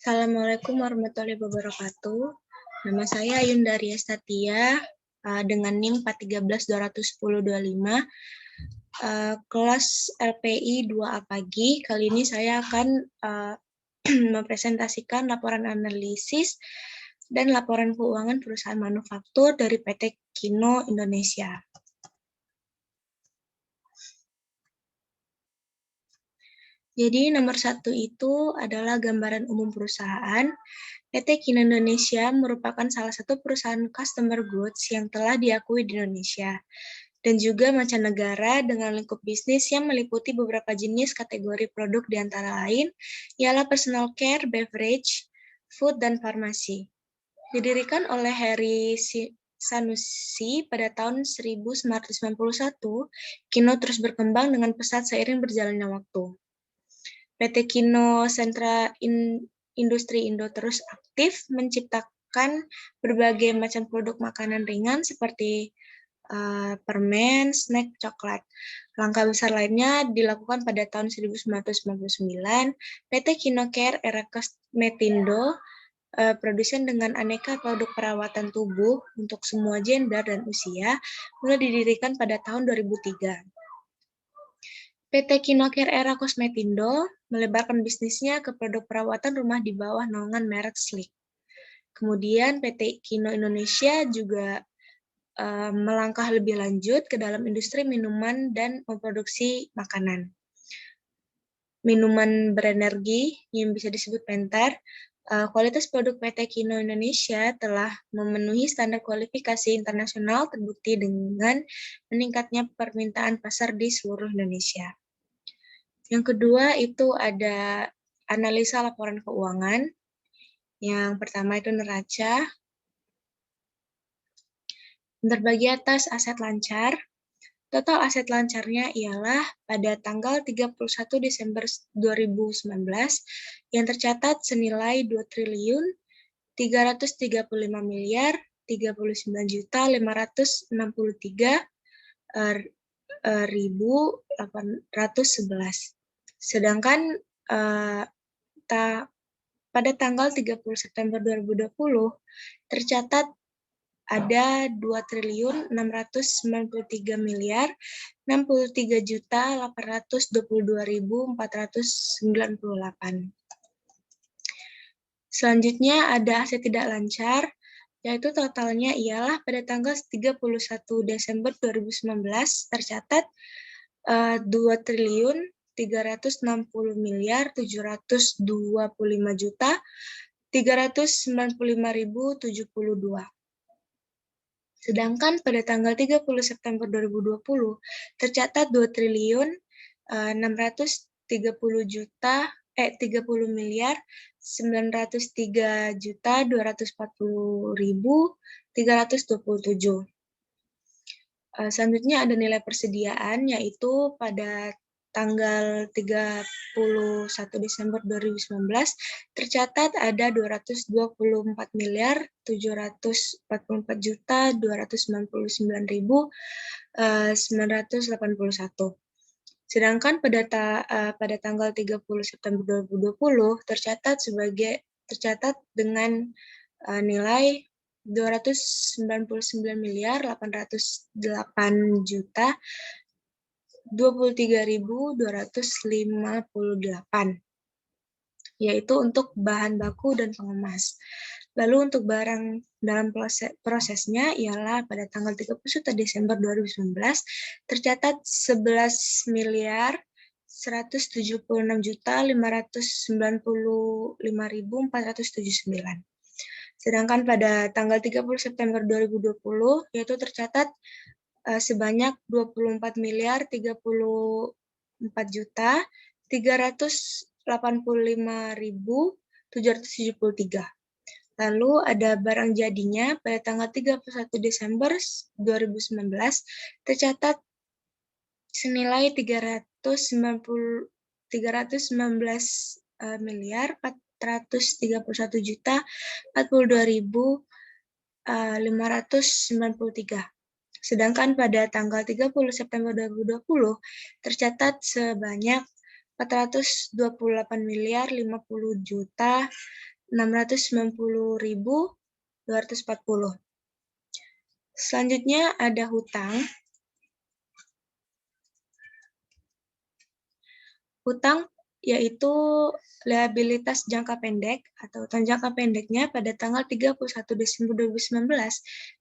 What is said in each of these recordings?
Assalamualaikum warahmatullahi wabarakatuh. Nama saya Ayundaria Statia dengan NIM 413210205, kelas LPI 2A pagi. Kali ini saya akan mempresentasikan laporan analisis dan laporan keuangan perusahaan manufaktur dari PT Kino Indonesia. Jadi nomor 1 itu adalah gambaran umum perusahaan. PT Kino Indonesia merupakan salah satu perusahaan customer goods yang telah diakui di Indonesia dan juga mancanegara dengan lingkup bisnis yang meliputi beberapa jenis kategori produk di antara lain ialah personal care, beverage, food, dan farmasi. Didirikan oleh Heri Sanusi pada tahun 1991, Kino terus berkembang dengan pesat seiring berjalannya waktu. PT Kino Sentra Industri Indo terus aktif menciptakan berbagai macam produk makanan ringan seperti permen, snack, coklat. Langkah besar lainnya dilakukan pada tahun 1999, PT Kino Care Era Cosmetindo, produsen dengan aneka produk perawatan tubuh untuk semua gender dan usia, mulai didirikan pada tahun 2003. PT Kino Care Era Cosmetindo melebarkan bisnisnya ke produk perawatan rumah di bawah naungan merek Sleek. Kemudian PT Kino Indonesia juga melangkah lebih lanjut ke dalam industri minuman dan memproduksi makanan. Minuman berenergi yang bisa disebut Pentar, kualitas produk PT Kino Indonesia telah memenuhi standar kualifikasi internasional terbukti dengan meningkatnya permintaan pasar di seluruh Indonesia. Yang kedua itu ada analisa laporan keuangan. Yang pertama itu neraca. Terbagi atas aset lancar. Total aset lancarnya ialah pada tanggal 31 Desember 2019 yang tercatat senilai 2.359.563.811. Sedangkan pada tanggal 30 September 2020 tercatat ada 2.693.063.822.498. Selanjutnya ada aset tidak lancar, yaitu totalnya ialah pada tanggal 31 Desember 2019 tercatat 2.325.395.395.072. Sedangkan pada tanggal 30 September 2020 tercatat 30.903.240.327. Selanjutnya ada nilai persediaan, yaitu pada tanggal 31 Desember 2019 tercatat ada 224.744.299.981. Sedangkan pada tanggal 30 September 2020 tercatat dengan nilai 299.808.23.258, yaitu untuk bahan baku dan pengemas. Lalu untuk barang dalam prosesnya ialah pada tanggal 31 Desember 2019 tercatat 11.176.595.479. Sedangkan pada tanggal 30 September 2020 yaitu tercatat sebanyak 24.384.385.773. Lalu ada barang jadinya pada tanggal 31 Desember 2019 tercatat senilai 319.331.042.593. Sedangkan pada tanggal 30 September 2020 tercatat sebanyak 428 miliar 50 juta 690.240. Selanjutnya ada hutang. Hutang yaitu liabilitas jangka pendek atau utang jangka pendeknya pada tanggal 31 Desember 2019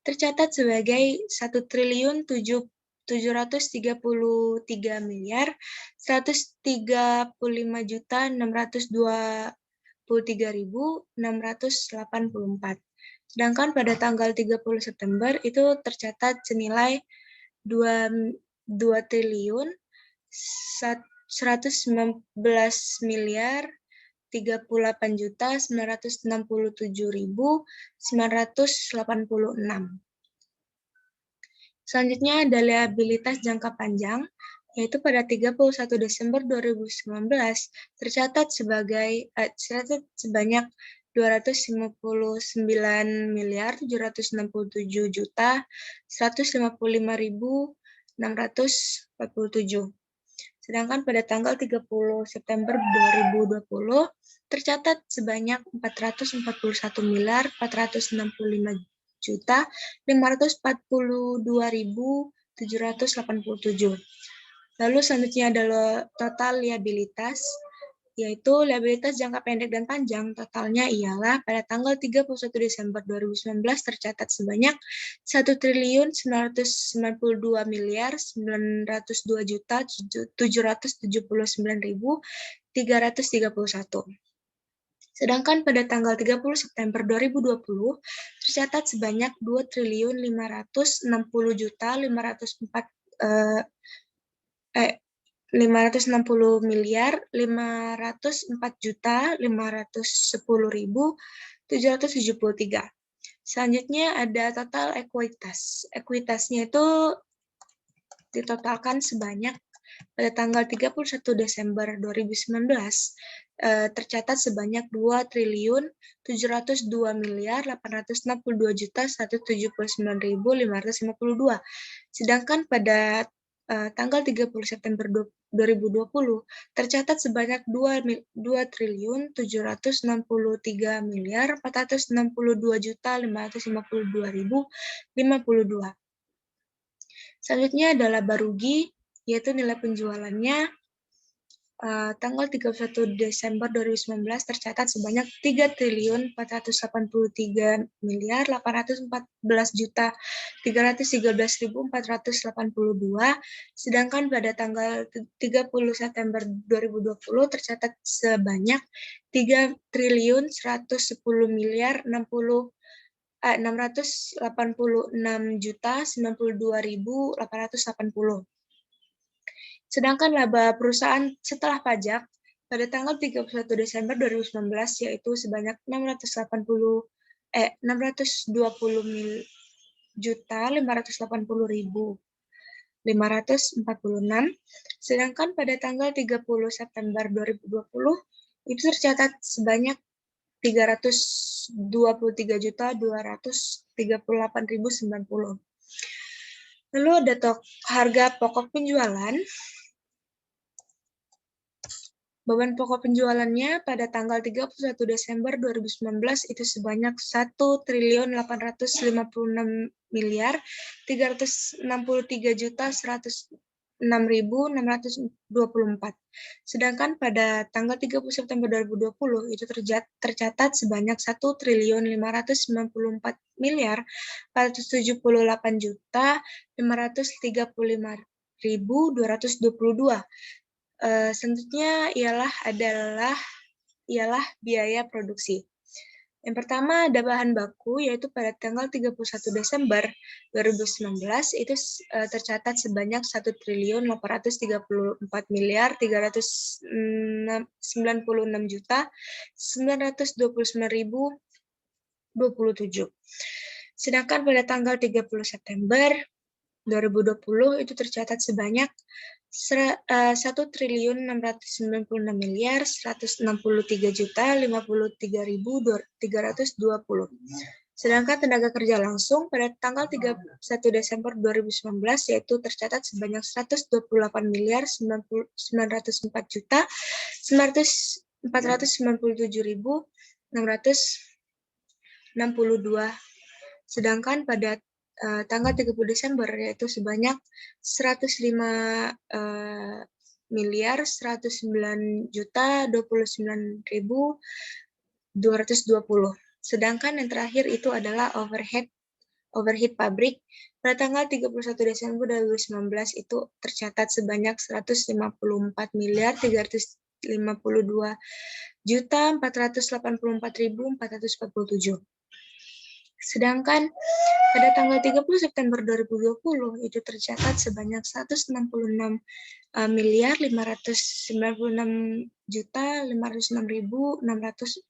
tercatat sebagai 1.733 miliar 135 juta 623.684. Sedangkan pada tanggal 30 September itu tercatat senilai 2 triliun 119 miliar 38 juta 967.986. Selanjutnya ada liabilitas jangka panjang, yaitu pada 31 Desember 2019 tercatat sebanyak 259 miliar 767 juta 155.647. Sedangkan pada tanggal 30 September 2020 tercatat sebanyak 441 miliar 465 juta 542.787. Lalu selanjutnya adalah total liabilitas, yaitu liabilitas jangka pendek dan panjang. Totalnya ialah pada tanggal 31 Desember 2019 tercatat sebanyak 1.992 miliar 902 juta 779.331. Sedangkan pada tanggal 30 September 2020 tercatat sebanyak 2.560 juta 560 miliar 504 juta 510.773. Selanjutnya ada total ekuitas. Ekuitasnya itu ditotalkan sebanyak pada tanggal 31 Desember 2019 tercatat sebanyak 2.702 miliar 862 juta 179.552. Sedangkan pada tanggal 30 September 2020 tercatat sebanyak 2.763 miliar 462 juta 552.052. Selanjutnya adalah laba rugi, yaitu nilai penjualannya tanggal 31 Desember 2019 tercatat sebanyak 3.483 miliar 814 juta 313.482, sedangkan pada tanggal 30 September 2020 tercatat sebanyak 3.110 miliar 686 juta 92.880. Sedangkan laba perusahaan setelah pajak pada tanggal 31 Desember 2019 yaitu sebanyak 620 juta 580.546. Sedangkan pada tanggal 30 September 2020 itu tercatat sebanyak 323 juta 238.090. Lalu ada harga pokok penjualan. Beban pokok penjualannya pada tanggal 31 Desember 2019 itu sebanyak 1.856 miliar 363 juta 106.624. Sedangkan pada tanggal 30 September 2020 itu tercatat sebanyak 1.594 miliar 478 juta 535.222. Selanjutnya ialah biaya produksi. Yang pertama ada bahan baku, yaitu pada tanggal 31 Desember 2019 itu tercatat sebanyak 1.834 miliar 396 juta 929.027. Sedangkan pada tanggal 30 September 2020 itu tercatat sebanyak 1.696 miliar 163 juta 53.320. Sedangkan tenaga kerja langsung pada tanggal 31 Desember 2019 yaitu tercatat sebanyak 128 miliar 904 juta 497.662. Sedangkan pada tanggal 30 Desember yaitu sebanyak 105 miliar 109 juta 29.220. Sedangkan yang terakhir itu adalah overhead pabrik pada tanggal 31 Desember 2019 itu tercatat sebanyak 154 miliar 352 juta 484.447. Sedangkan pada tanggal 30 September 2020 itu tercatat sebanyak 166 miliar 596 juta 506.682.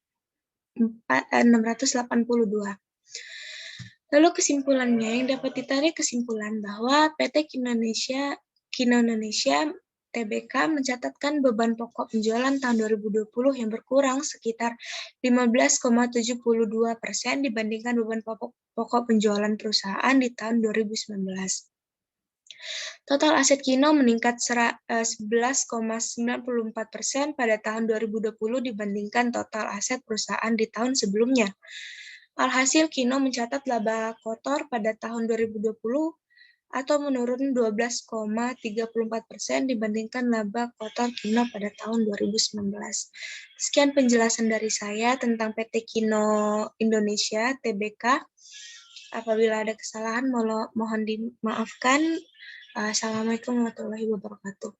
Lalu kesimpulannya yang dapat ditarik kesimpulan bahwa PT Kino Indonesia TBK mencatatkan beban pokok penjualan tahun 2020 yang berkurang sekitar 15,72% dibandingkan beban pokok penjualan perusahaan di tahun 2019. Total aset Kino meningkat 11,94% pada tahun 2020 dibandingkan total aset perusahaan di tahun sebelumnya. Alhasil, Kino mencatat laba kotor pada tahun 2020 atau menurun 12,34% dibandingkan laba kotor Kino pada tahun 2019. Sekian penjelasan dari saya tentang PT Kino Indonesia TBK. Apabila ada kesalahan, mohon dimaafkan. Assalamualaikum warahmatullahi wabarakatuh.